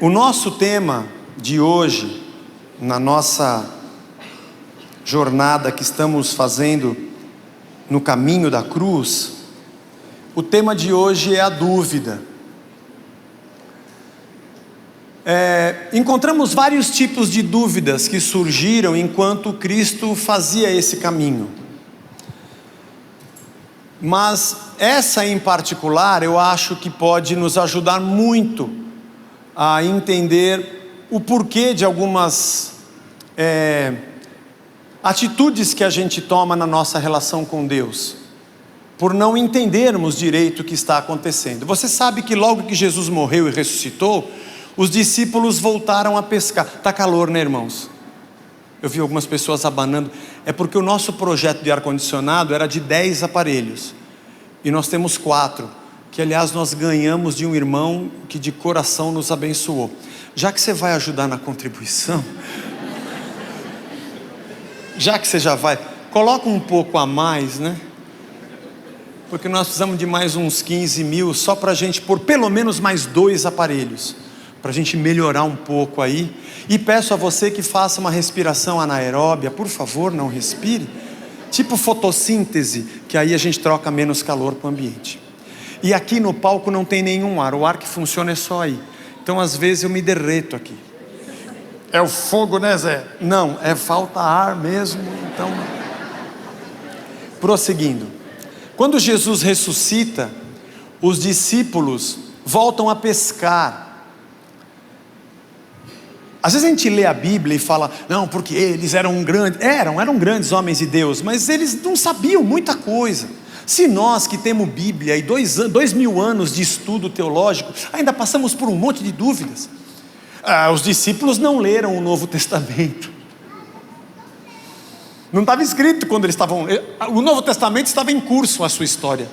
O nosso tema de hoje, na nossa jornada que estamos fazendo no caminho da cruz, o tema de hoje é a dúvida. Encontramos vários tipos de dúvidas que surgiram enquanto Cristo fazia esse caminho. Mas essa em particular, eu acho que pode nos ajudar muito a entender o porquê de algumas atitudes que a gente toma na nossa relação com Deus, por não entendermos direito o que está acontecendo. Você sabe que logo que Jesus morreu e ressuscitou, os discípulos voltaram a pescar. Está calor, né, irmãos? Eu vi algumas pessoas abanando. É porque o nosso projeto de ar-condicionado era de 10 aparelhos. E nós temos 4. Que aliás nós ganhamos de um irmão que de coração nos abençoou. Já que você vai ajudar na contribuição, já que você já vai, coloca um pouco a mais, né? Porque nós precisamos de mais uns 15 mil, só para a gente pôr pelo menos mais 2 aparelhos, para a gente melhorar um pouco aí. E peço a você que faça uma respiração anaeróbia, por favor, não respire, tipo fotossíntese, que aí a gente troca menos calor para o ambiente. E aqui no palco não tem nenhum ar, o ar que funciona é só aí. Então às vezes eu me derreto aqui. É o fogo, né, Zé? Não, é falta ar mesmo. Então, prosseguindo. Quando Jesus ressuscita, os discípulos voltam a pescar. Às vezes a gente lê a Bíblia e fala, não, porque eles eram grandes homens de Deus, mas eles não sabiam muita coisa. Se nós que temos Bíblia e 2000 anos de estudo teológico, ainda passamos por um monte de dúvidas. Os discípulos não leram o Novo Testamento. Não estava escrito quando eles estavam... O Novo Testamento estava em curso a sua história.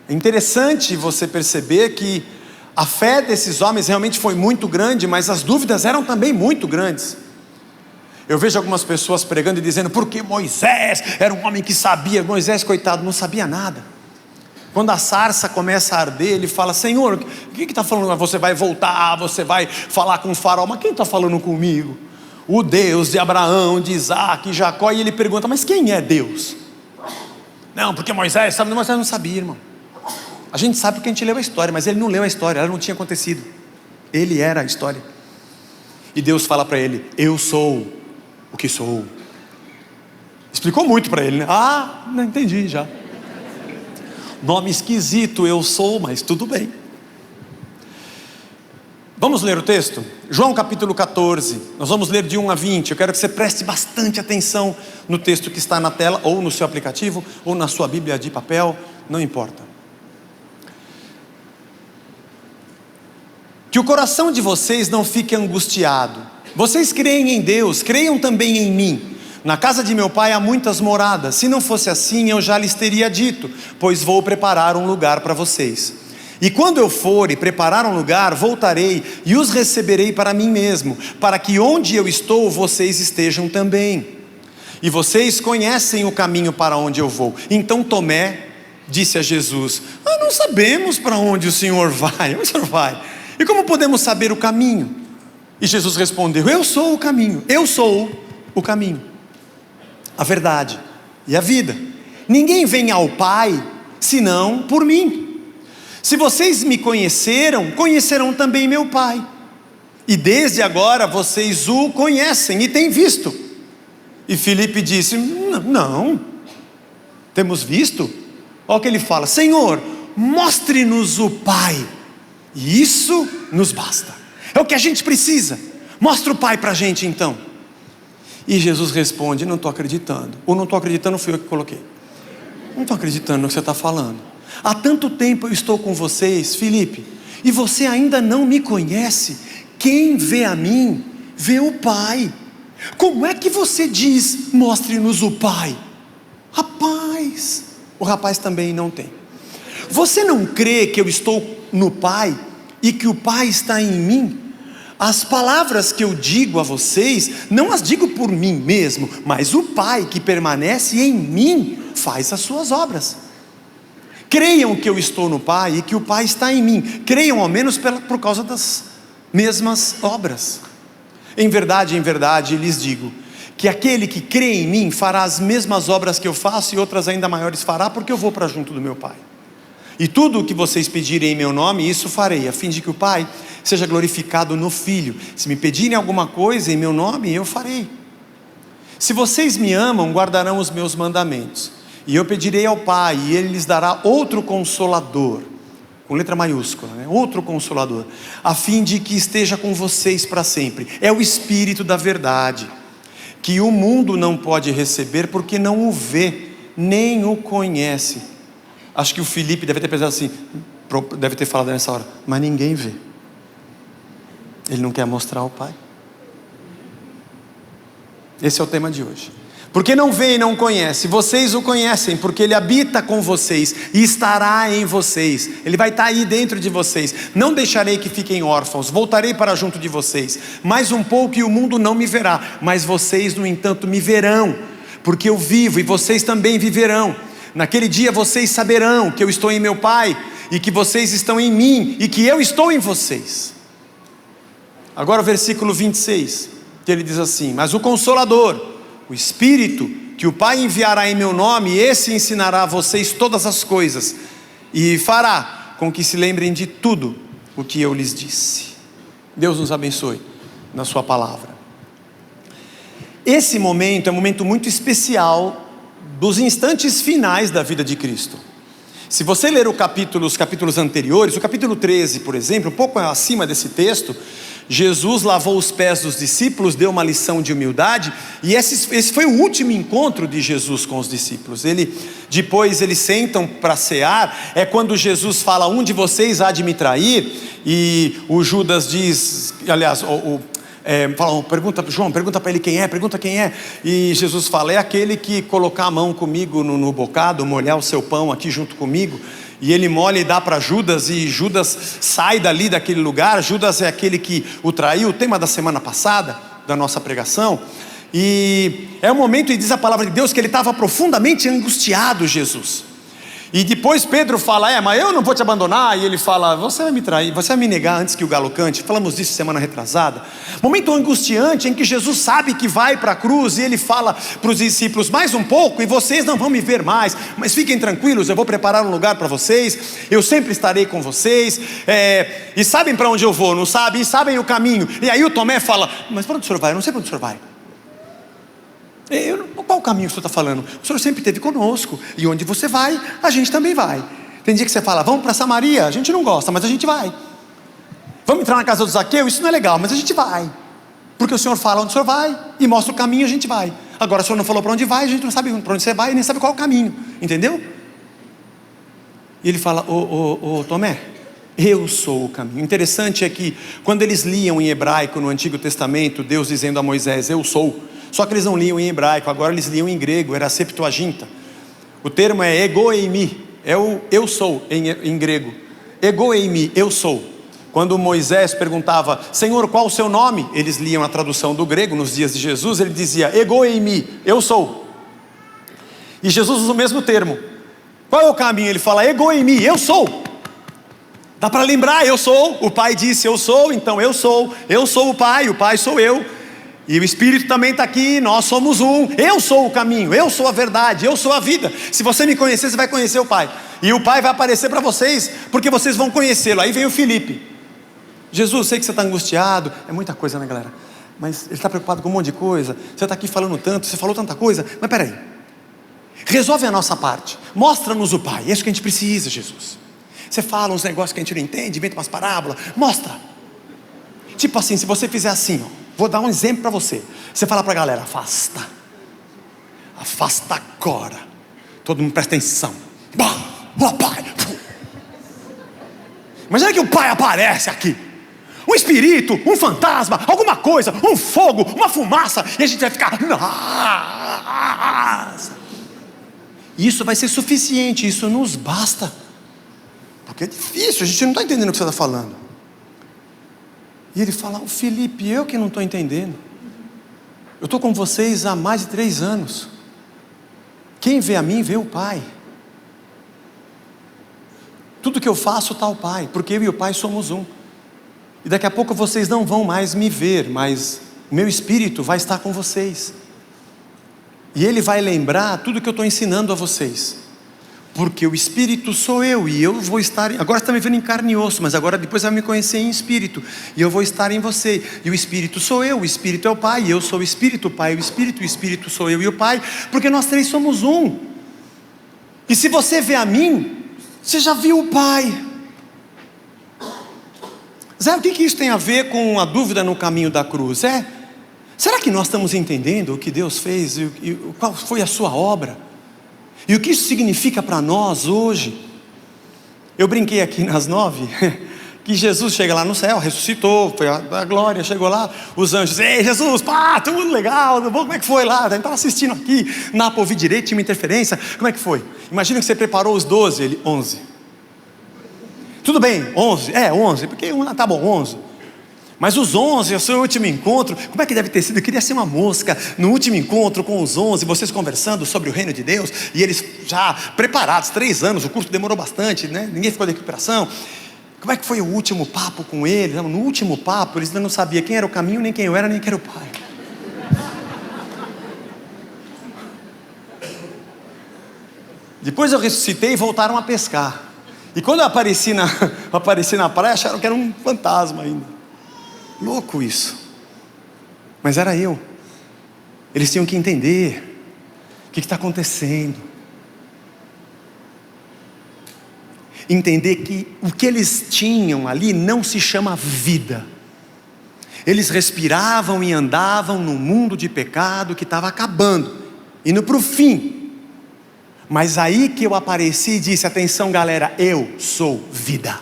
É interessante você perceber que a fé desses homens realmente foi muito grande, mas as dúvidas eram também muito grandes. Eu vejo algumas pessoas pregando e dizendo, porque Moisés era um homem que sabia. Moisés, coitado, não sabia nada. Quando a sarça começa a arder, ele fala, Senhor, o que está falando? Você vai voltar, você vai falar com o faraó. Mas quem está falando comigo? O Deus de Abraão, de Isaac, de Jacó. E ele pergunta, mas quem é Deus? Não, porque Moisés sabe. Moisés não sabia, irmão. A gente sabe porque a gente leu a história, mas ele não leu a história, ela não tinha acontecido. Ele era a história. E Deus fala para ele, eu sou o que sou. Explicou muito para ele, né? Não entendi já. Nome esquisito, eu sou, mas tudo bem. Vamos ler o texto? João capítulo 14, nós vamos ler de 1 a 20. Eu quero que você preste bastante atenção no texto que está na tela, ou no seu aplicativo, ou na sua Bíblia de papel, não importa. Que o coração de vocês não fique angustiado. Vocês creem em Deus, creiam também em mim. Na casa de meu pai há muitas moradas. Se não fosse assim, eu já lhes teria dito, pois vou preparar um lugar para vocês. E quando eu for e preparar um lugar, voltarei e os receberei para mim mesmo, para que onde eu estou, vocês estejam também. E vocês conhecem o caminho para onde eu vou. Então Tomé disse a Jesus, não sabemos para onde o Senhor vai. Onde o Senhor vai? E como podemos saber o caminho? E Jesus respondeu, eu sou o caminho, eu sou o caminho, a verdade e a vida. Ninguém vem ao Pai, senão por mim. Se vocês me conheceram, conhecerão também meu Pai. E desde agora vocês o conhecem e têm visto. E Filipe disse, não, temos visto. Olha o que ele fala, Senhor, mostre-nos o Pai. E isso nos basta. É o que a gente precisa. Mostra o Pai para a gente então. E Jesus responde, não estou acreditando. Ou não estou acreditando, fui eu que coloquei. Não estou acreditando no que você está falando. Há tanto tempo eu estou com vocês, Filipe, e você ainda não me conhece. Quem vê a mim, vê o Pai. Como é que você diz, mostre-nos o Pai? Rapaz, o rapaz também não tem. Você não crê que eu estou no Pai e que o Pai está em mim? As palavras que eu digo a vocês, não as digo por mim mesmo, mas o Pai que permanece em mim faz as suas obras. Creiam que eu estou no Pai e que o Pai está em mim. Creiam ao menos por causa mesmas obras. Em verdade, lhes digo, que aquele que crê em mim fará as mesmas obras que eu faço, e outras ainda maiores fará, porque eu vou para junto do meu Pai. E tudo o que vocês pedirem em meu nome, isso farei, a fim de que o Pai seja glorificado no Filho. Se me pedirem alguma coisa em meu nome, eu farei. Se vocês me amam, guardarão os meus mandamentos. E eu pedirei ao Pai, e Ele lhes dará outro Consolador, com letra maiúscula, né? Outro Consolador, a fim de que esteja com vocês para sempre. É o Espírito da verdade, que o mundo não pode receber, porque não o vê, nem o conhece. Acho que o Felipe deve ter pensado assim, deve ter falado nessa hora, mas ninguém vê. Ele não quer mostrar o Pai. Esse é o tema de hoje. Porque não vê e não conhece, vocês o conhecem, porque Ele habita com vocês e estará em vocês. Ele vai estar aí dentro de vocês. Não deixarei que fiquem órfãos, voltarei para junto de vocês. Mais um pouco e o mundo não me verá, mas vocês, no entanto, me verão, porque eu vivo e vocês também viverão. Naquele dia vocês saberão que eu estou em meu Pai, e que vocês estão em mim, e que eu estou em vocês. Agora o versículo 26, que ele diz assim: mas o Consolador, o Espírito, que o Pai enviará em meu nome, esse ensinará a vocês todas as coisas, e fará com que se lembrem de tudo o que eu lhes disse. Deus nos abençoe na sua palavra. Esse momento é um momento muito especial, dos instantes finais da vida de Cristo. Se você ler os capítulos anteriores, o capítulo 13, por exemplo, um pouco acima desse texto, Jesus lavou os pés dos discípulos, deu uma lição de humildade, e esse foi o último encontro de Jesus com os discípulos. Depois eles sentam para cear, é quando Jesus fala: um de vocês há de me trair, e o Judas diz, aliás, João, pergunta para ele quem é, e Jesus fala: é aquele que colocar a mão comigo no bocado, molhar o seu pão aqui junto comigo. E ele molha e dá para Judas, e Judas sai dali daquele lugar. Judas é aquele que o traiu, o tema da semana passada, da nossa pregação. E é um momento, e diz a palavra de Deus, que ele estava profundamente angustiado, Jesus. E depois Pedro fala: mas eu não vou te abandonar. E ele fala: você vai me trair, você vai me negar antes que o galo cante. Falamos disso semana retrasada. Momento angustiante em que Jesus sabe que vai para a cruz, e ele fala para os discípulos: mais um pouco e vocês não vão me ver mais, mas fiquem tranquilos, eu vou preparar um lugar para vocês, eu sempre estarei com vocês. E sabem para onde eu vou, não sabem? E sabem o caminho. E aí o Tomé fala: mas para onde o senhor vai? Eu não sei para onde o senhor vai. Qual o caminho que o senhor está falando? O senhor sempre esteve conosco, e onde você vai, a gente também vai. Tem dia que você fala: vamos para Samaria, a gente não gosta, mas a gente vai. Vamos entrar na casa do Zaqueu, isso não é legal, mas a gente vai, porque o senhor fala onde o senhor vai, e mostra o caminho, a gente vai. Agora o senhor não falou para onde vai, a gente não sabe para onde você vai, e nem sabe qual é o caminho, entendeu? E ele fala: ô Tomé, eu sou o caminho. Interessante é que quando eles liam em hebraico no Antigo Testamento, Deus dizendo a Moisés: eu sou, só que eles não liam em hebraico, agora eles liam em grego, era a Septuaginta. O termo é ego eimi, é o eu sou em grego. Ego eimi, eu sou. Quando Moisés perguntava: Senhor, qual o seu nome? Eles liam a tradução do grego nos dias de Jesus, ele dizia: ego eimi, eu sou. E Jesus usa o mesmo termo. Qual é o caminho? Ele fala: ego eimi, eu sou. Dá para lembrar: eu sou, o Pai disse eu sou, então eu sou o Pai sou eu. E o Espírito também está aqui, nós somos um. Eu sou o caminho, eu sou a verdade, eu sou a vida. Se você me conhecer, você vai conhecer o Pai. E o Pai vai aparecer para vocês, porque vocês vão conhecê-lo. Aí vem o Felipe: Jesus, sei que você está angustiado. É muita coisa, né, galera? Mas ele está preocupado com um monte de coisa. Você está aqui falando tanto, você falou tanta coisa. Mas peraí, resolve a nossa parte, mostra-nos o Pai. É isso que a gente precisa, Jesus. Você fala uns negócios que a gente não entende, inventa umas parábolas, mostra. Tipo assim, se você fizer assim, vou dar um exemplo para você. Você fala para a galera: afasta agora. Todo mundo presta atenção. Ó Pai. Imagina que o Pai aparece aqui, um espírito, um fantasma, alguma coisa, um fogo, uma fumaça, e a gente vai ficar: nossa. Isso vai ser suficiente, isso nos basta. Porque é difícil, a gente não está entendendo o que você está falando. E ele fala: o Felipe, eu que não estou entendendo. Eu estou com vocês há mais de 3 anos. Quem vê a mim, vê o Pai. Tudo que eu faço está o Pai, porque eu e o Pai somos um. E daqui a pouco vocês não vão mais me ver, mas meu Espírito vai estar com vocês. E Ele vai lembrar tudo que eu estou ensinando a vocês. Porque o Espírito sou eu, e eu vou estar... Agora você está me vendo em carne e osso, mas agora depois vai me conhecer em Espírito. E eu vou estar em você. E o Espírito sou eu, o Espírito é o Pai. E eu sou o Espírito, o Pai, o Espírito sou eu e o Pai. Porque nós três somos um. E se você vê a mim, você já viu o Pai. Zé, o que isso tem a ver com a dúvida no caminho da cruz? Será que nós estamos entendendo o que Deus fez e qual foi a sua obra? E o que isso significa para nós hoje? Eu brinquei aqui nas 9, que Jesus chega lá no céu, ressuscitou, foi a glória, chegou lá, os anjos, ei Jesus, pá, tudo legal, como é que foi lá? A gente estava assistindo aqui, não para ouvir direito, tinha uma interferência, como é que foi? Imagina que você preparou os 12, ele, 11. Tudo bem, 11, 11, porque tá bom, 11. Mas os 11, o seu último encontro, como é que deve ter sido? Eu queria ser uma mosca no último encontro com os 11, vocês conversando sobre o reino de Deus, e eles já preparados, 3 anos, o curso demorou bastante, né? Ninguém ficou de recuperação. Como é que foi o último papo com eles? No último papo, eles ainda não sabiam quem era o caminho, nem quem eu era, nem quem era o Pai. Depois eu ressuscitei e voltaram a pescar. E quando eu apareci na praia, acharam que era um fantasma ainda. Louco isso. Mas era eu. Eles tinham que entender o que está acontecendo. Entender que o que eles tinham ali não se chama vida. Eles respiravam e andavam num mundo de pecado que estava acabando, indo para o fim. Mas aí que eu apareci e disse, atenção galera, eu sou vida.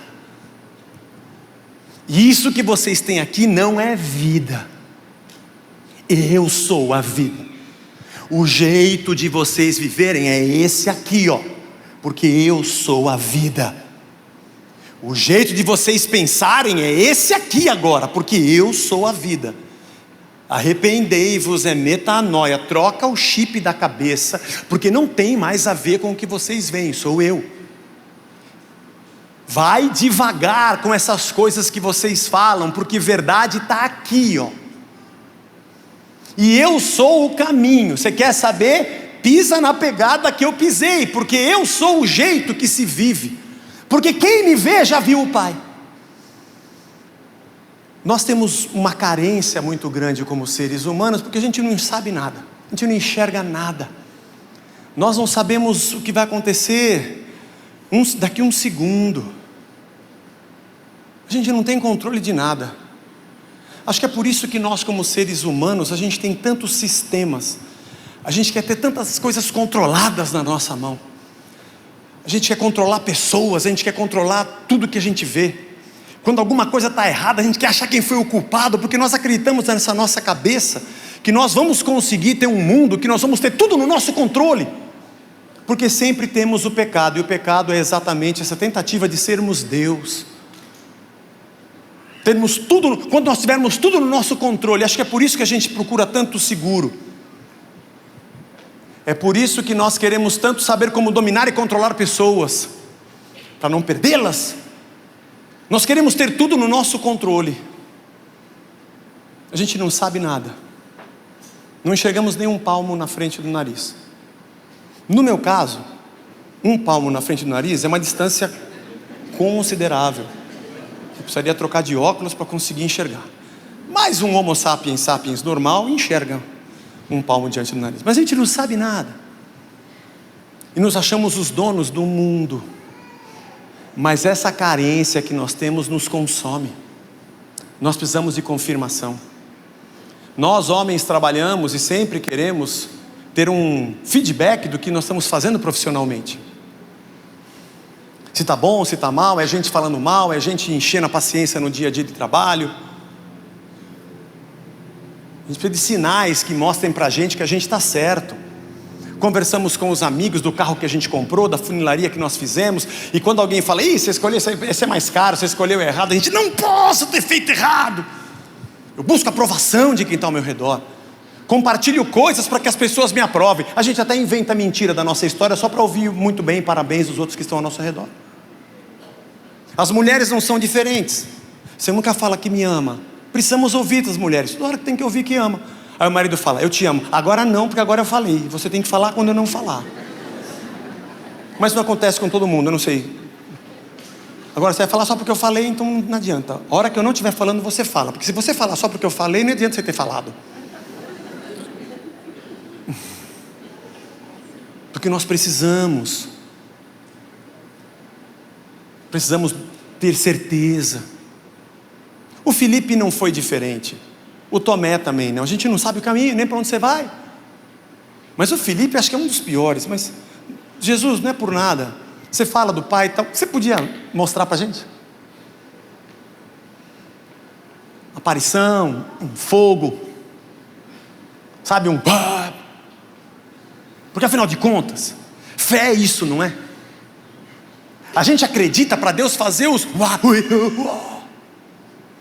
E isso que vocês têm aqui não é vida. Eu sou a vida. O jeito de vocês viverem é esse aqui, ó. Porque eu sou a vida. O jeito de vocês pensarem é esse aqui agora, porque eu sou a vida. Arrependei-vos, é metanoia, troca o chip da cabeça, porque não tem mais a ver com o que vocês veem, sou eu. Vai devagar com essas coisas que vocês falam, porque verdade está aqui, ó. E eu sou o caminho, você quer saber? Pisa na pegada que eu pisei, porque eu sou o jeito que se vive, porque quem me vê já viu o Pai. Nós temos uma carência muito grande como seres humanos, porque a gente não sabe nada, a gente não enxerga nada, nós não sabemos o que vai acontecer daqui um segundo, a gente não tem controle de nada. Acho que é por isso que nós como seres humanos, a gente tem tantos sistemas, a gente quer ter tantas coisas controladas na nossa mão, a gente quer controlar pessoas, a gente quer controlar tudo que a gente vê. Quando alguma coisa está errada, a gente quer achar quem foi o culpado, porque nós acreditamos nessa nossa cabeça, que nós vamos conseguir ter um mundo, que nós vamos ter tudo no nosso controle, porque sempre temos o pecado, e o pecado é exatamente essa tentativa de sermos Deus, termos tudo, quando nós tivermos tudo no nosso controle. Acho que é por isso que a gente procura tanto seguro, é por isso que nós queremos tanto saber como dominar e controlar pessoas, para não perdê-las. Nós queremos ter tudo no nosso controle. A gente não sabe nada. Não enxergamos nem um palmo na frente do nariz. No meu caso, um palmo na frente do nariz é uma distância considerável. Eu precisaria trocar de óculos para conseguir enxergar. Mas um homo sapiens normal enxerga um palmo diante do nariz. Mas a gente não sabe nada. E nos achamos os donos do mundo. Mas essa carência que nós temos nos consome. Nós precisamos de confirmação. Nós homens trabalhamos e sempre queremos ter um feedback do que nós estamos fazendo profissionalmente. Se está bom, se está mal, é gente falando mal, é gente enchendo a paciência no dia a dia de trabalho. A gente precisa de sinais que mostrem para a gente que a gente está certo. Conversamos com os amigos do carro que a gente comprou, da funilaria que nós fizemos, e quando alguém fala, você escolheu esse é mais caro, você escolheu errado, a gente, não posso ter feito errado. Eu busco a aprovação de quem está ao meu redor, compartilho coisas para que as pessoas me aprovem. A gente até inventa mentira da nossa história só para ouvir muito bem, parabéns dos outros que estão ao nosso redor. As mulheres não são diferentes. Você nunca fala que me ama. Precisamos ouvir das mulheres. Toda hora que tem que ouvir que ama. Aí o marido fala, eu te amo. Agora não, porque agora eu falei. Você tem que falar quando eu não falar. Mas não acontece com todo mundo, eu não sei. Agora você vai falar só porque eu falei, então não adianta. A hora que eu não estiver falando, você fala. Porque se você falar só porque eu falei, não adianta você ter falado. Porque nós precisamos ter certeza. O Felipe não foi diferente. O Tomé também não. A gente não sabe o caminho, nem para onde você vai. Mas o Felipe acho que é um dos piores. Mas Jesus, não é por nada. Você fala do Pai e tal. Você podia mostrar para a gente? Aparição, um fogo. Sabe, um... Porque afinal de contas, fé é isso, não é? A gente acredita para Deus fazer os...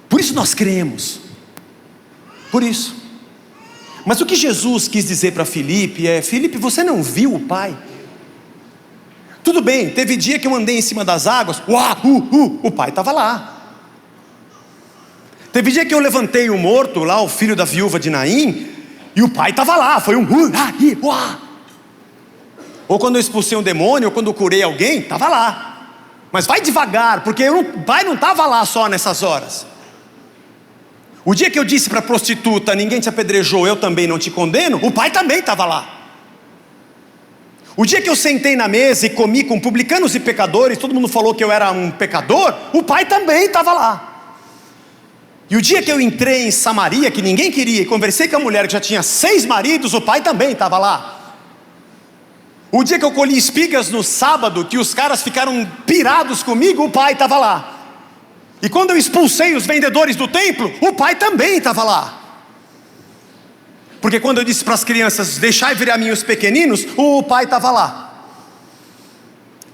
Por isso nós cremos. Por isso. Mas o que Jesus quis dizer para Felipe é: Felipe, você não viu o Pai? Tudo bem, teve dia que eu andei em cima das águas, o Pai estava lá. Teve dia que eu levantei o morto lá, o filho da viúva de Naim, e o Pai estava lá, foi um Ou quando eu expulsei um demônio, ou quando eu curei alguém, estava lá. Mas vai devagar, porque o Pai não estava lá só nessas horas. O dia que eu disse para a prostituta, ninguém te apedrejou, eu também não te condeno, o Pai também estava lá. O dia que eu sentei na mesa e comi com publicanos e pecadores, todo mundo falou que eu era um pecador, o Pai também estava lá. E o dia que eu entrei em Samaria, que ninguém queria, e conversei com a mulher que já tinha 6 maridos, o Pai também estava lá. O dia que eu colhi espigas no sábado, que os caras ficaram pirados comigo, o Pai estava lá. E quando eu expulsei os vendedores do templo, o Pai também estava lá. Porque quando eu disse para as crianças, deixai vir a mim os pequeninos, o Pai estava lá.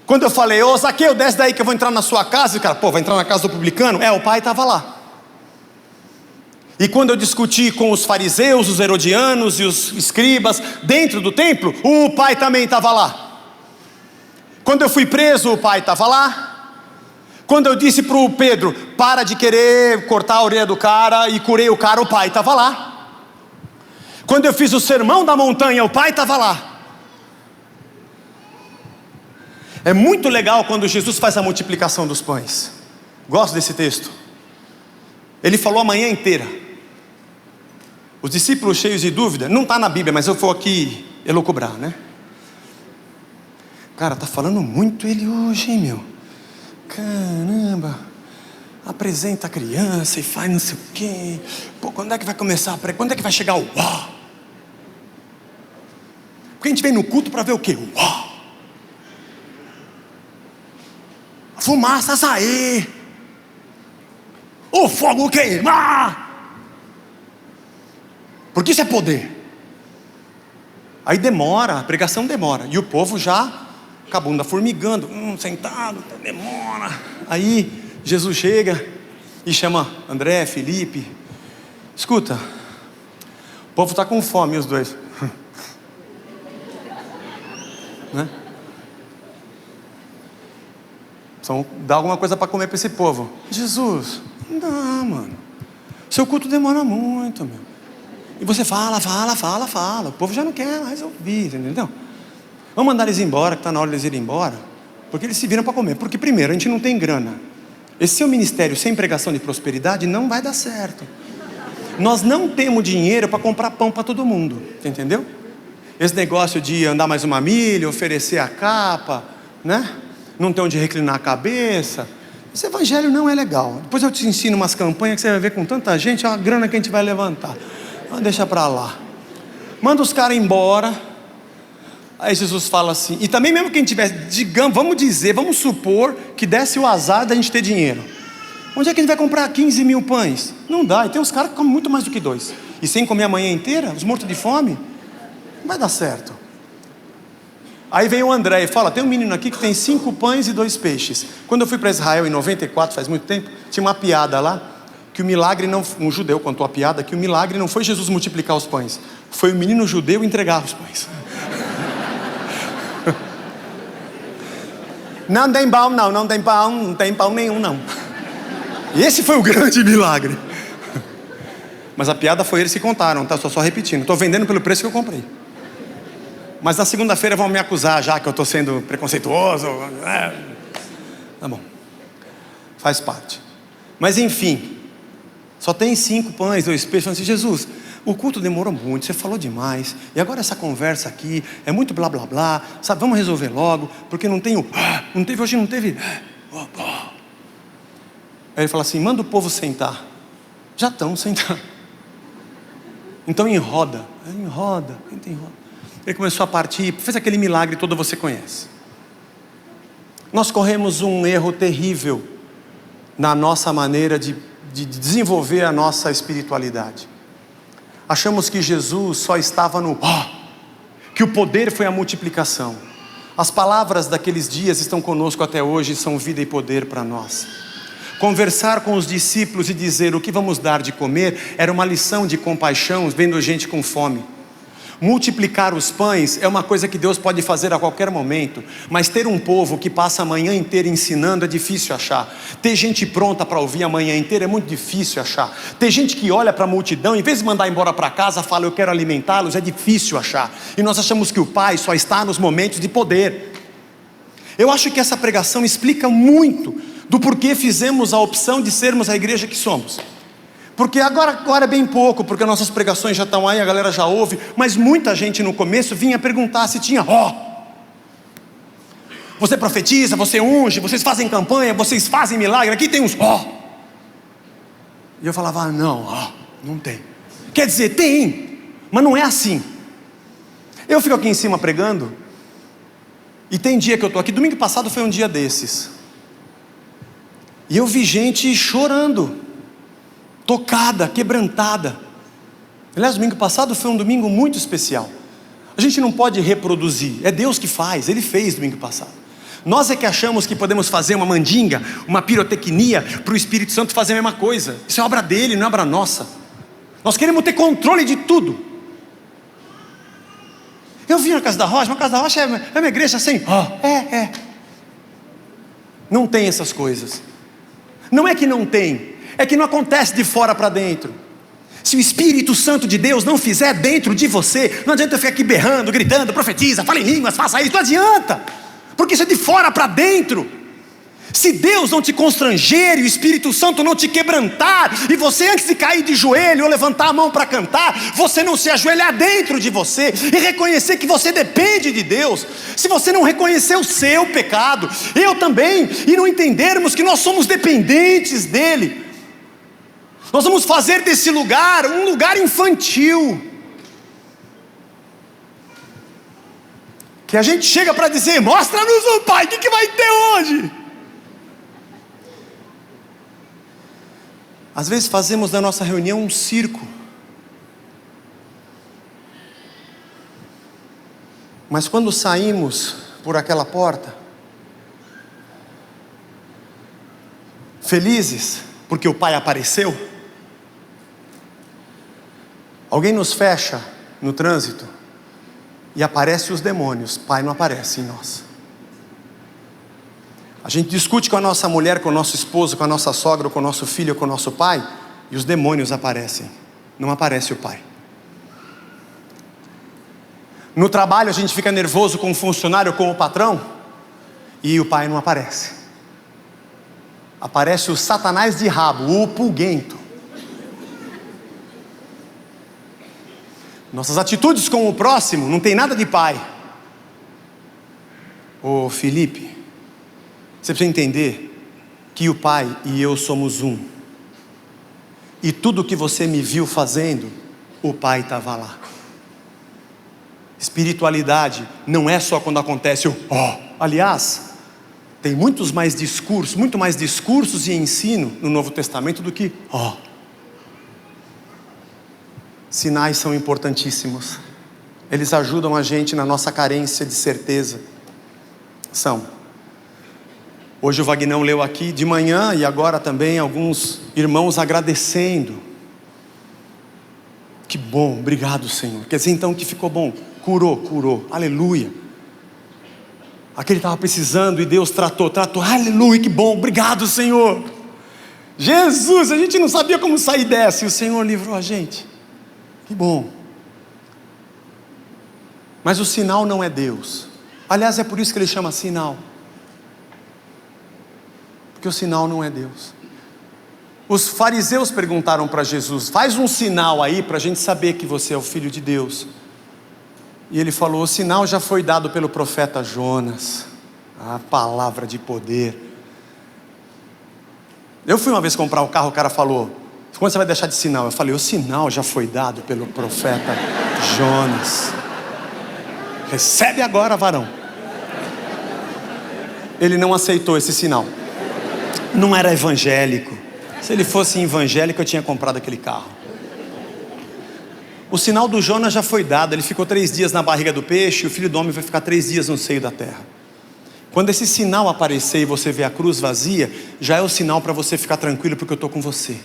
Quando eu falei, ô Zaqueu, desce daí que eu vou entrar na sua casa, e o cara, vai entrar na casa do publicano? O Pai estava lá. E quando eu discuti com os fariseus, os herodianos e os escribas dentro do templo, o Pai também estava lá. Quando eu fui preso, o Pai estava lá. Quando eu disse para o Pedro, para de querer cortar a orelha do cara, e curei o cara, o Pai estava lá. Quando eu fiz o sermão da montanha, o Pai estava lá. É muito legal quando Jesus faz a multiplicação dos pães. Gosto desse texto. Ele falou a manhã inteira. Os discípulos cheios de dúvida, não está na Bíblia, mas eu vou aqui elucubrar, né? Cara, tá falando muito ele hoje, hein, meu? Caramba, apresenta a criança e faz não sei o quê. Quando é que vai começar a pregar? Quando é que vai chegar o uau? Porque a gente vem no culto para ver o quê? Uau! A fumaça sair, o fogo queimar, porque isso é poder. Aí demora, a pregação demora, e o povo já com a bunda formigando, sentado, demora. Aí Jesus chega e chama André, Felipe. Escuta, o povo está com fome, os dois. Né? Precisam dar alguma coisa para comer para esse povo. Jesus, não dá, mano. Seu culto demora muito, meu. E você fala. O povo já não quer mais ouvir, entendeu? Vamos mandar eles embora, que está na hora de eles irem embora. Porque eles se viram para comer. Porque primeiro, a gente não tem grana. Esse seu ministério sem pregação de prosperidade não vai dar certo. Nós não temos dinheiro para comprar pão para todo mundo, entendeu? Esse negócio de andar mais uma milha, oferecer a capa, né? Não ter onde reclinar a cabeça. Esse evangelho não é legal. Depois eu te ensino umas campanhas que você vai ver com tanta gente, é uma grana que a gente vai levantar. Então deixa para lá. Manda os caras embora. Aí Jesus fala assim, e também mesmo que a gente tivesse, vamos supor que desse o azar da gente ter dinheiro. Onde é que a gente vai comprar 15 mil pães? Não dá, e tem uns caras que comem muito mais do que 2. E sem comer a manhã inteira, os mortos de fome, não vai dar certo. Aí vem o André e fala, tem um menino aqui que tem 5 pães e 2 peixes. Quando eu fui para Israel em 94, faz muito tempo, tinha uma piada lá, que o milagre não, um judeu contou a piada, que o milagre não foi Jesus multiplicar os pães, foi o menino judeu entregar os pães. Não tem pão não, não tem pão nenhum não. Esse foi o grande milagre. Mas a piada foi eles que contaram, tá? Só repetindo. Estou vendendo pelo preço que eu comprei. Mas na segunda-feira vão me acusar já que eu estou sendo preconceituoso. Tá bom. Faz parte. Mas enfim. Só tem 5 pães, 2 peixes. Falando assim, Jesus, o culto demorou muito, você falou demais. E agora essa conversa aqui é muito blá blá blá. Sabe, vamos resolver logo. Porque não tem não teve hoje, não teve. Aí ele fala assim, manda o povo sentar. Já estão sentados. Então enroda. Enroda. Ele começou a partir, fez aquele milagre todo, você conhece. Nós corremos um erro terrível na nossa maneira de desenvolver a nossa espiritualidade. Achamos que Jesus só estava no que o poder foi a multiplicação. As palavras daqueles dias estão conosco até hoje e são vida e poder para nós. Conversar com os discípulos e dizer o que vamos dar de comer era uma lição de compaixão, vendo gente com fome. Multiplicar os pães é uma coisa que Deus pode fazer a qualquer momento, mas ter um povo que passa a manhã inteira ensinando é difícil achar. Ter gente pronta para ouvir a manhã inteira é muito difícil achar. Ter gente que olha para a multidão, em vez de mandar embora para casa, fala eu quero alimentá-los, é difícil achar. E nós achamos que o Pai só está nos momentos de poder. Eu acho que essa pregação explica muito do porquê fizemos a opção de sermos a igreja que somos. Porque agora é bem pouco, porque nossas pregações já estão aí, a galera já ouve, mas muita gente no começo vinha perguntar se tinha você profetiza, você unge, vocês fazem campanha, vocês fazem milagre, aqui tem uns E eu falava, não tem. Quer dizer, tem, mas não é assim. Eu fico aqui em cima pregando, e tem dia que eu estou aqui, domingo passado foi um dia desses, e eu vi gente chorando, tocada, quebrantada. Aliás, domingo passado foi um domingo muito especial. A gente não pode reproduzir, é Deus que faz, Ele fez domingo passado. Nós é que achamos que podemos fazer uma mandinga, uma pirotecnia, para o Espírito Santo fazer a mesma coisa. Isso é obra dele, não é obra nossa. Nós queremos ter controle de tudo. Eu vim na Casa da Rocha, mas a Casa da Rocha é uma igreja assim, não tem essas coisas. Não é que não tem, é que não acontece de fora para dentro. Se o Espírito Santo de Deus não fizer dentro de você, não adianta eu ficar aqui berrando, gritando, profetiza, fala em línguas, faça isso, não adianta, porque isso é de fora para dentro. Se Deus não te constranger e o Espírito Santo não te quebrantar, e você antes de cair de joelho ou levantar a mão para cantar, você não se ajoelhar dentro de você e reconhecer que você depende de Deus, se você não reconhecer o seu pecado, eu também, e não entendermos que nós somos dependentes dEle, nós vamos fazer desse lugar um lugar infantil, que a gente chega para dizer, mostra-nos o Pai, o que vai ter hoje? Às vezes fazemos da nossa reunião um circo, mas quando saímos por aquela porta, felizes, porque o Pai apareceu, alguém nos fecha no trânsito, e aparecem os demônios, Pai não aparece em nós. A gente discute com a nossa mulher, com o nosso esposo, com a nossa sogra, com o nosso filho, com o nosso pai, e os demônios aparecem, não aparece o Pai. No trabalho a gente fica nervoso com o funcionário, com o patrão, e o Pai não aparece. Aparece o Satanás de rabo, o pulguento. Nossas atitudes com o próximo não tem nada de Pai. Ô Felipe, você precisa entender que o Pai e eu somos um. E tudo que você me viu fazendo, o Pai estava lá. Espiritualidade não é só quando acontece o Aliás, tem muito mais discursos e ensino no Novo Testamento do que Sinais são importantíssimos. Eles ajudam a gente na nossa carência de certeza. Hoje o Vagnão leu aqui de manhã e agora também alguns irmãos agradecendo. Que bom, obrigado Senhor. Quer dizer então que ficou bom, curou, aleluia. Aquele estava precisando e Deus tratou, aleluia, que bom, obrigado Senhor. Jesus, a gente não sabia como sair dessa, e o Senhor livrou a gente. Que bom. Mas o sinal não é Deus. Aliás, é por isso que ele chama sinal. Porque o sinal não é Deus. Os fariseus perguntaram para Jesus: faz um sinal aí para a gente saber que você é o Filho de Deus. E ele falou: o sinal já foi dado pelo profeta Jonas. A palavra de poder. Eu fui uma vez comprar um carro, o cara falou: quando você vai deixar de sinal? Eu falei: o sinal já foi dado pelo profeta Jonas. Recebe agora, varão. Ele não aceitou esse sinal. Não era evangélico. Se ele fosse evangélico, eu tinha comprado aquele carro. O sinal do Jonas já foi dado. Ele ficou 3 dias na barriga do peixe, e o Filho do Homem vai ficar 3 dias no seio da terra. Quando esse sinal aparecer e você ver a cruz vazia, já é o sinal para você ficar tranquilo, porque eu estou com você.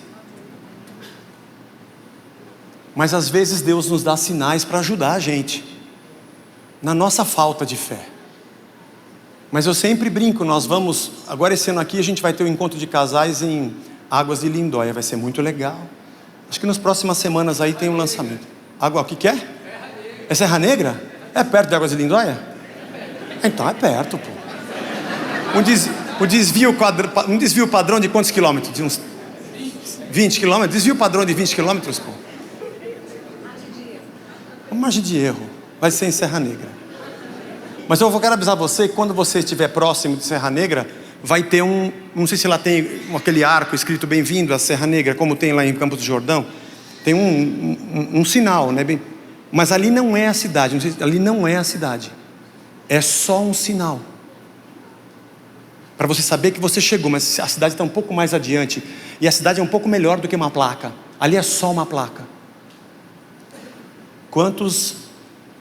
Mas às vezes Deus nos dá sinais para ajudar a gente na nossa falta de fé. Mas eu sempre brinco, nós vamos, agora esse ano aqui a gente vai ter um encontro de casais em Águas de Lindóia, vai ser muito legal. Acho que nas próximas semanas aí tem um lançamento. Água, o que é? É Serra Negra? É perto de Águas de Lindóia? Então é perto, pô. Um desvio padrão de quantos quilômetros? De uns 20 quilômetros? Desvio padrão de 20 quilômetros, pô. Uma margem de erro. Vai ser em Serra Negra. Mas eu quero avisar você que quando você estiver próximo de Serra Negra, vai ter não sei se lá tem aquele arco escrito bem-vindo à Serra Negra, como tem lá em Campos do Jordão. Tem um sinal, né? Mas ali não é a cidade, ali não é a cidade. É só um sinal. Para você saber que você chegou, mas a cidade está um pouco mais adiante. E a cidade é um pouco melhor do que uma placa. Ali é só uma placa. Quantos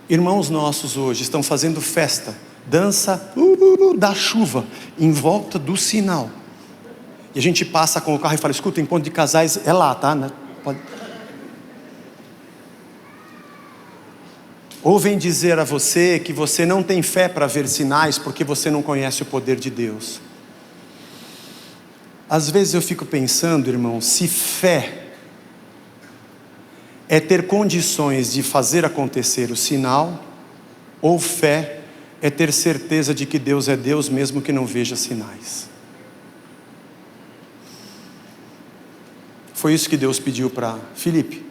irmãos nossos hoje estão fazendo festa, dança da chuva, em volta do sinal. E a gente passa com o carro e fala: escuta, encontro de casais é lá, tá? Pode... Ou vem dizer a você que você não tem fé para ver sinais, porque você não conhece o poder de Deus. Às vezes eu fico pensando, irmão, se fé é ter condições de fazer acontecer o sinal, ou fé é ter certeza de que Deus é Deus mesmo que não veja sinais. Foi isso que Deus pediu para Filipe.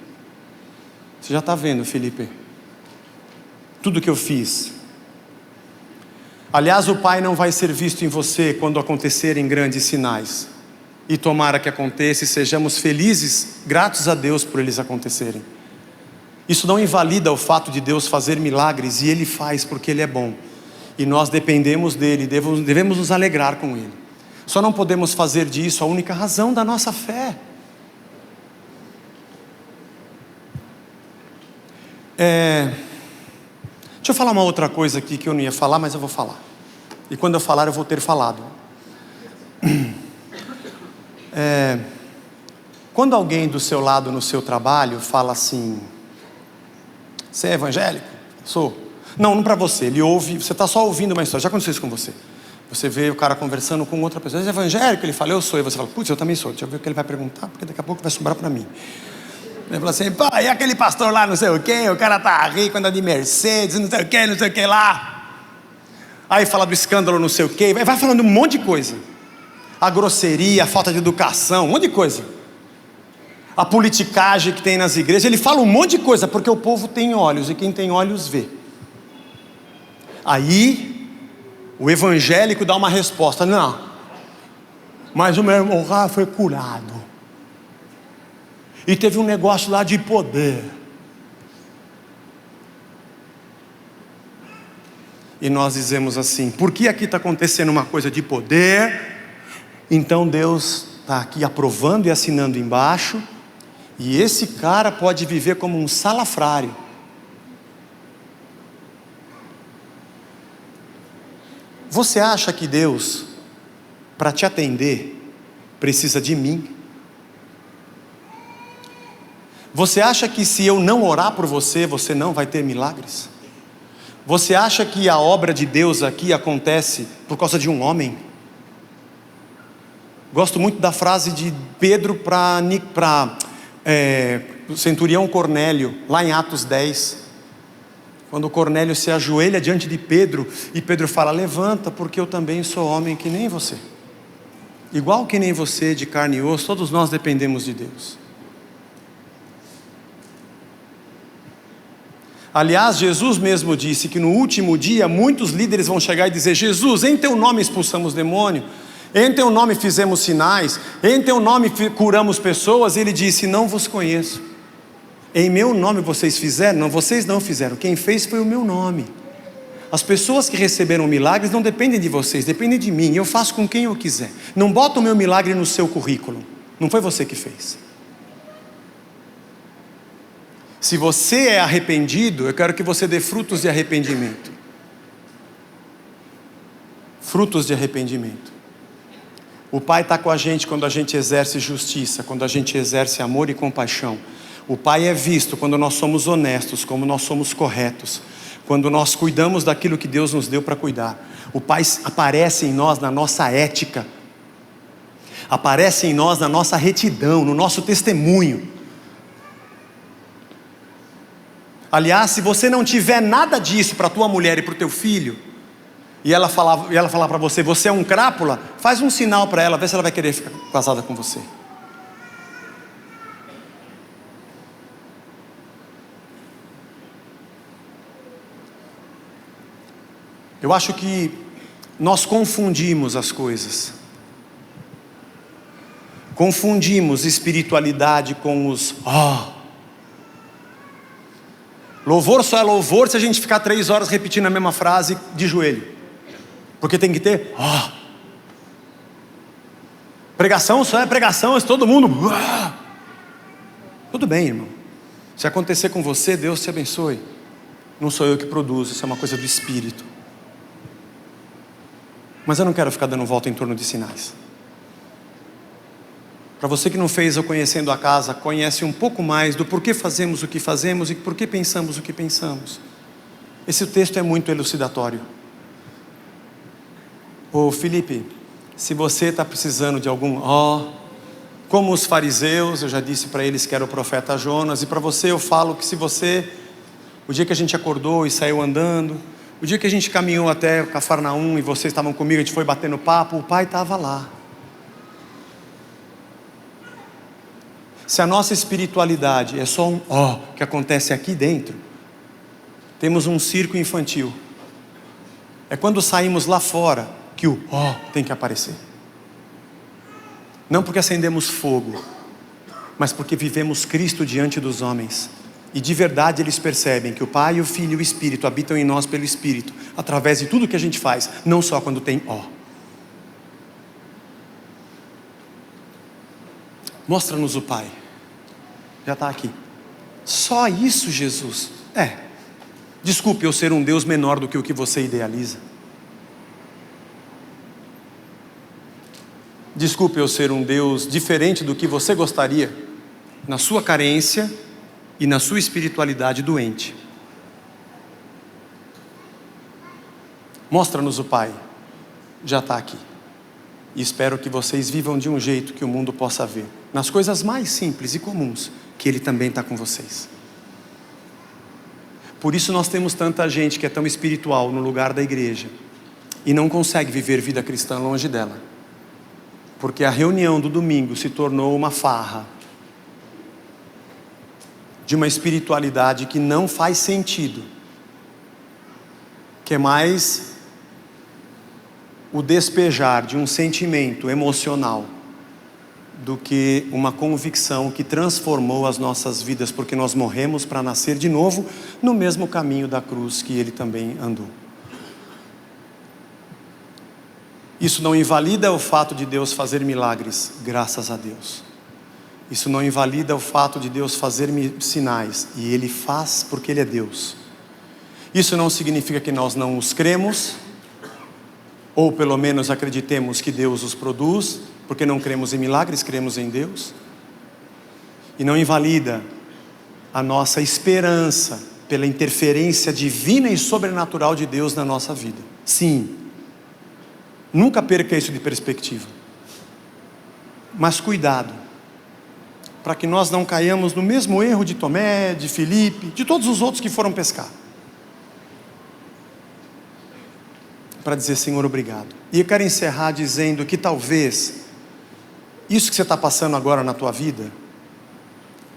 Você já está vendo, Filipe, tudo que eu fiz. Aliás, o Pai não vai ser visto em você quando acontecerem grandes sinais. E tomara que aconteça, e sejamos felizes, gratos a Deus por eles acontecerem. Isso não invalida o fato de Deus fazer milagres, e Ele faz porque Ele é bom. E nós dependemos dEle, devemos nos alegrar com Ele. Só não podemos fazer disso a única razão da nossa fé. Deixa eu falar uma outra coisa aqui que eu não ia falar, mas eu vou falar. E quando eu falar, eu vou ter falado. Quando alguém do seu lado no seu trabalho fala assim: você é evangélico? Sou. Não para você, ele ouve, você está só ouvindo uma história. Já aconteceu isso com você? Você vê o cara conversando com outra pessoa: você é evangélico? Ele fala: eu sou. E você fala: putz, eu também sou. Deixa eu ver o que ele vai perguntar, porque daqui a pouco vai sobrar para mim. Ele fala assim: pô, e aquele pastor lá não sei o quê, o cara tá rico, anda de Mercedes, não sei o que lá. Aí fala do escândalo não sei o quê, vai falando um monte de coisa. A grosseria, a falta de educação, um monte de coisa. A politicagem que tem nas igrejas, ele fala um monte de coisa, porque o povo tem olhos, e quem tem olhos vê. Aí, o evangélico dá uma resposta: não, mas o meu irmão lá foi curado, e teve um negócio lá de poder. E nós dizemos assim: porque aqui está acontecendo uma coisa de poder, então Deus está aqui aprovando e assinando embaixo, e esse cara pode viver como um salafrário. Você acha que Deus, para te atender, precisa de mim? Você acha que se eu não orar por você, você não vai ter milagres? Você acha que a obra de Deus aqui acontece por causa de um homem? Gosto muito da frase de Pedro para o centurião Cornélio, lá em Atos 10. Quando Cornélio se ajoelha diante de Pedro, e Pedro fala: levanta, porque eu também sou homem que nem você. Igual que nem você, de carne e osso, todos nós dependemos de Deus. Aliás, Jesus mesmo disse que no último dia muitos líderes vão chegar e dizer: Jesus, em teu nome expulsamos demônio, em teu nome fizemos sinais, em teu nome curamos pessoas. E ele disse: não vos conheço. Em meu nome vocês fizeram? Não, vocês não fizeram. Quem fez foi o meu nome. As pessoas que receberam milagres não dependem de vocês, dependem de mim. Eu faço com quem eu quiser. Não bota o meu milagre no seu currículo. Não foi você que fez. Se você é arrependido, eu quero que você dê frutos de arrependimento. Frutos de arrependimento. O Pai está com a gente quando a gente exerce justiça, quando a gente exerce amor e compaixão. O Pai é visto quando nós somos honestos, como nós somos corretos, quando nós cuidamos daquilo que Deus nos deu para cuidar. O Pai aparece em nós na nossa ética, aparece em nós na nossa retidão, no nosso testemunho. Aliás, se você não tiver nada disso para a tua mulher e para o teu filho, e ela falar para você: você é um crápula, faz um sinal para ela, vê se ela vai querer ficar casada com você. Eu acho que nós confundimos as coisas. Confundimos espiritualidade com os Louvor só é louvor se a gente ficar 3 horas repetindo a mesma frase de joelho. Porque tem que ter Pregação só é pregação se todo mundo Tudo bem, irmão. Se acontecer com você, Deus te abençoe. Não sou eu que produzo, isso é uma coisa do Espírito. Mas eu não quero ficar dando volta em torno de sinais. Para você que não fez o Conhecendo a Casa, conhece um pouco mais do porquê fazemos o que fazemos e porquê pensamos o que pensamos. Esse texto é muito elucidatório. Ô Felipe, se você está precisando de algum como os fariseus, eu já disse para eles que era o profeta Jonas, e para você eu falo que se você, o dia que a gente acordou e saiu andando, o dia que a gente caminhou até Cafarnaum e vocês estavam comigo, a gente foi batendo papo, o Pai estava lá. Se a nossa espiritualidade é só um que acontece aqui dentro, temos um circo infantil. É quando saímos lá fora que o tem que aparecer. Não porque acendemos fogo, mas porque vivemos Cristo diante dos homens. E de verdade eles percebem que o Pai, o Filho e o Espírito habitam em nós pelo Espírito, através de tudo que a gente faz, não só quando tem Mostra-nos o Pai. Já está aqui. Só isso, Jesus? Desculpe eu ser um Deus menor do que o que você idealiza. Desculpe eu ser um Deus diferente do que você gostaria, na sua carência e na sua espiritualidade doente. Mostra-nos o Pai. Já está aqui. E espero que vocês vivam de um jeito que o mundo possa ver, nas coisas mais simples e comuns, que Ele também está com vocês. Por isso nós temos tanta gente que é tão espiritual no lugar da igreja e não consegue viver vida cristã longe dela, porque a reunião do domingo se tornou uma farra de uma espiritualidade que não faz sentido, que é mais o despejar de um sentimento emocional do que uma convicção que transformou as nossas vidas, porque nós morremos para nascer de novo no mesmo caminho da cruz que Ele também andou. Isso não invalida o fato de Deus fazer milagres, graças a Deus. Isso não invalida o fato de Deus fazer sinais, e Ele faz porque Ele é Deus. Isso não significa que nós não os cremos, ou pelo menos acreditemos que Deus os produz, porque não cremos em milagres, cremos em Deus. E não invalida a nossa esperança pela interferência divina e sobrenatural de Deus na nossa vida. Sim, nunca perca isso de perspectiva. Mas cuidado, para que nós não caiamos no mesmo erro de Tomé, de Filipe, de todos os outros que foram pescar. Para dizer: Senhor, obrigado. E eu quero encerrar dizendo que talvez isso que você está passando agora na tua vida,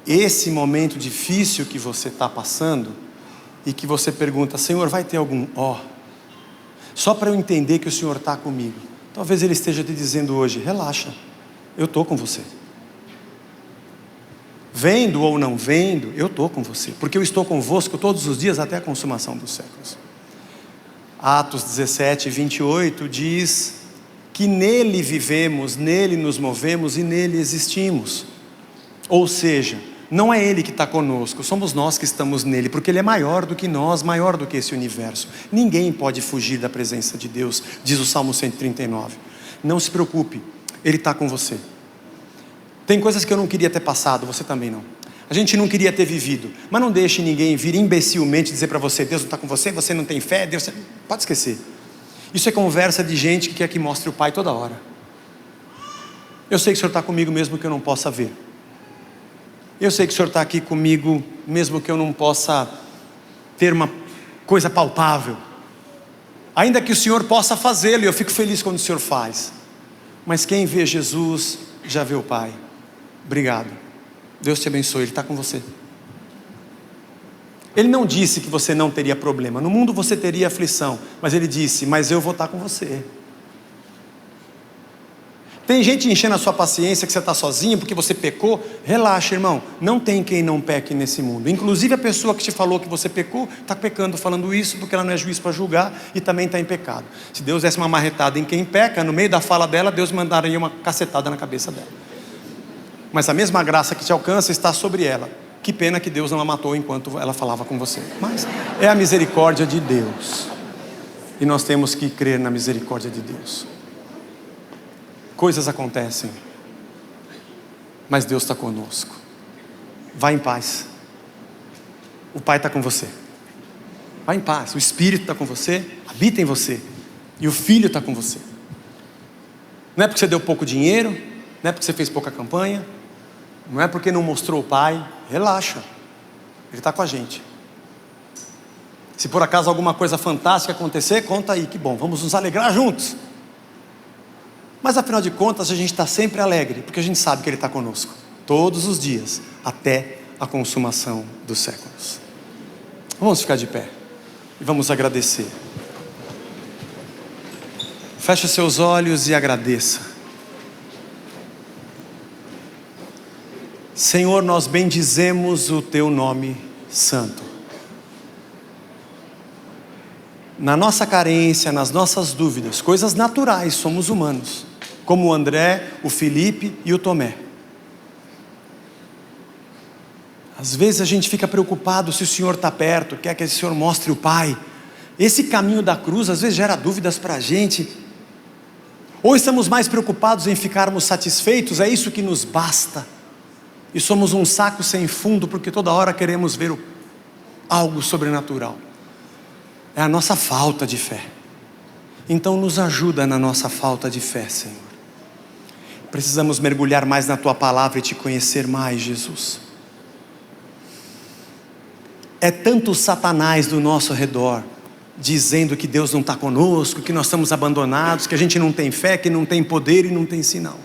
esse momento difícil que você está passando, e que você pergunta: Senhor, vai ter algum só para eu entender que o Senhor está comigo. Talvez Ele esteja te dizendo hoje: relaxa, eu estou com você. Vendo ou não vendo, eu estou com você, porque eu estou convosco todos os dias até a consumação dos séculos. Atos 17, 28 diz que nele vivemos, nele nos movemos e nele existimos. Ou seja, não é Ele que está conosco, somos nós que estamos nele, porque Ele é maior do que nós, maior do que esse universo. Ninguém pode fugir da presença de Deus, diz o Salmo 139. Não se preocupe, Ele está com você. Tem coisas que eu não queria ter passado, você também não. A gente não queria ter vivido, mas não deixe ninguém vir imbecilmente dizer para você: Deus não está com você, você não tem fé, Deus... Pode esquecer. Isso é conversa de gente que quer que mostre o Pai toda hora. Eu sei que o Senhor está comigo mesmo que eu não possa ver. Eu sei que o Senhor está aqui comigo mesmo que eu não possa ter uma coisa palpável. Ainda que o Senhor possa fazê-lo, e eu fico feliz quando o Senhor faz. Mas quem vê Jesus já vê o Pai. Obrigado. Deus te abençoe, Ele está com você. Ele não disse que você não teria problema. No mundo você teria aflição, mas Ele disse: mas eu vou estar com você. Tem gente enchendo a sua paciência que você está sozinho porque você pecou. Relaxa, irmão, não tem quem não peque nesse mundo. Inclusive a pessoa que te falou que você pecou, está pecando falando isso, porque ela não é juiz para julgar e também está em pecado. Se Deus desse uma marretada em quem peca, no meio da fala dela, Deus mandaria uma cacetada na cabeça dela. Mas a mesma graça que te alcança está sobre ela. Que pena que Deus não a matou enquanto ela falava com você. Mas é a misericórdia de Deus, e nós temos que crer na misericórdia de Deus. Coisas acontecem, mas Deus está conosco. Vá em paz. O Pai está com você. Vá em paz. O Espírito está com você, habita em você, e o Filho está com você. Não é porque você deu pouco dinheiro, não é porque você fez pouca campanha, não é porque não mostrou o Pai. Relaxa, Ele está com a gente. Se por acaso alguma coisa fantástica acontecer, conta aí, que bom, vamos nos alegrar juntos. Mas afinal de contas a gente está sempre alegre, porque a gente sabe que Ele está conosco, todos os dias, até a consumação dos séculos. Vamos ficar de pé, e vamos agradecer. Feche os seus olhos e agradeça. Senhor, nós bendizemos o Teu nome santo. Na nossa carência, nas nossas dúvidas, coisas naturais, somos humanos, como o André, o Filipe e o Tomé. Às vezes a gente fica preocupado se o Senhor está perto, quer que o Senhor mostre o Pai. Esse caminho da cruz às vezes gera dúvidas para a gente. Ou estamos mais preocupados em ficarmos satisfeitos, é isso que nos basta. E somos um saco sem fundo, porque toda hora queremos ver algo sobrenatural. É a nossa falta de fé. Então nos ajuda na nossa falta de fé, Senhor. Precisamos mergulhar mais na Tua palavra e Te conhecer mais, Jesus. É tanto Satanás do nosso redor, dizendo que Deus não está conosco, que nós estamos abandonados, que a gente não tem fé, que não tem poder e não tem sinal.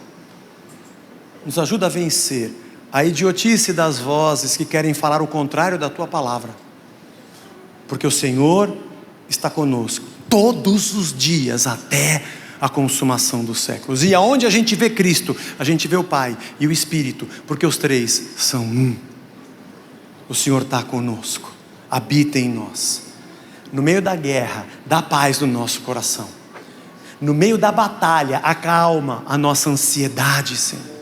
Nos ajuda a vencer a idiotice das vozes que querem falar o contrário da Tua palavra. Porque o Senhor está conosco todos os dias até a consumação dos séculos. E aonde a gente vê Cristo, a gente vê o Pai e o Espírito, porque os três são um. O Senhor está conosco, habita em nós. No meio da guerra, dá paz no nosso coração. No meio da batalha, acalma a nossa ansiedade, Senhor.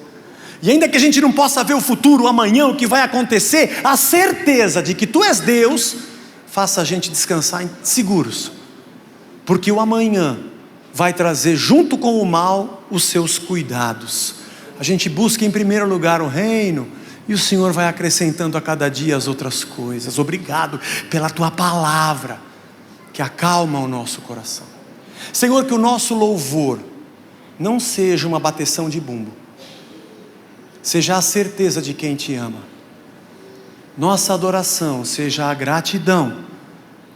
E ainda que a gente não possa ver o futuro, o amanhã, o que vai acontecer, a certeza de que Tu és Deus, faça a gente descansar seguros, porque o amanhã vai trazer junto com o mal os seus cuidados. A gente busca em primeiro lugar o reino, e o Senhor vai acrescentando a cada dia as outras coisas. Obrigado pela Tua palavra, que acalma o nosso coração. Senhor, que o nosso louvor não seja uma bateção de bumbo, seja a certeza de quem te ama. Nossa adoração seja a gratidão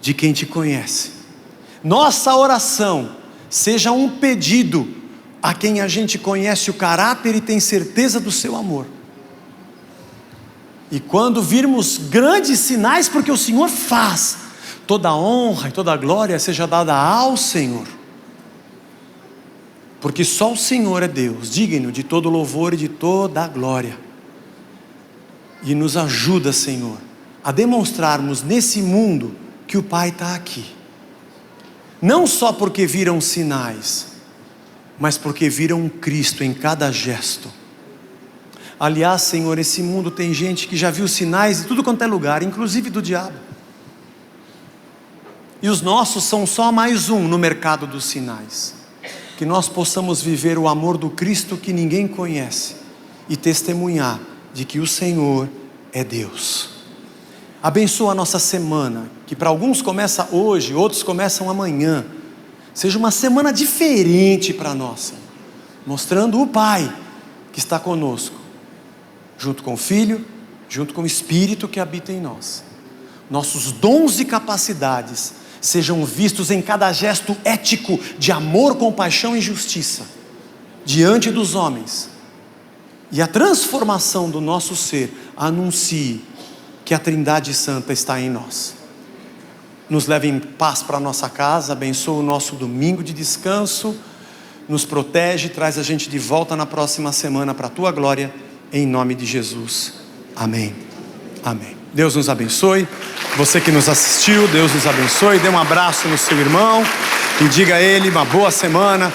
de quem te conhece. Nossa oração seja um pedido a quem a gente conhece o caráter e tem certeza do seu amor. E quando virmos grandes sinais, porque o Senhor faz, toda a honra e toda a glória seja dada ao Senhor. Porque só o Senhor é Deus, digno de todo louvor e de toda a glória. E nos ajuda, Senhor, a demonstrarmos nesse mundo que o Pai está aqui. Não só porque viram sinais, mas porque viram um Cristo em cada gesto. Aliás, Senhor, esse mundo tem gente que já viu sinais de tudo quanto é lugar, inclusive do diabo. E os nossos são só mais um no mercado dos sinais. Que nós possamos viver o amor do Cristo que ninguém conhece e testemunhar de que o Senhor é Deus. Abençoa a nossa semana, que para alguns começa hoje, outros começam amanhã. Seja uma semana diferente para nós, mostrando o Pai que está conosco, junto com o Filho, junto com o Espírito que habita em nós. Nossos dons e capacidades sejam vistos em cada gesto ético de amor, compaixão e justiça diante dos homens. E a transformação do nosso ser anuncie que a Trindade Santa está em nós. Nos leve em paz para a nossa casa, abençoa o nosso domingo de descanso, nos protege, traz a gente de volta na próxima semana para a Tua glória, em nome de Jesus. Amém. Amém. Deus nos abençoe. Você que nos assistiu, Deus nos abençoe. Dê um abraço no seu irmão e diga a ele uma boa semana,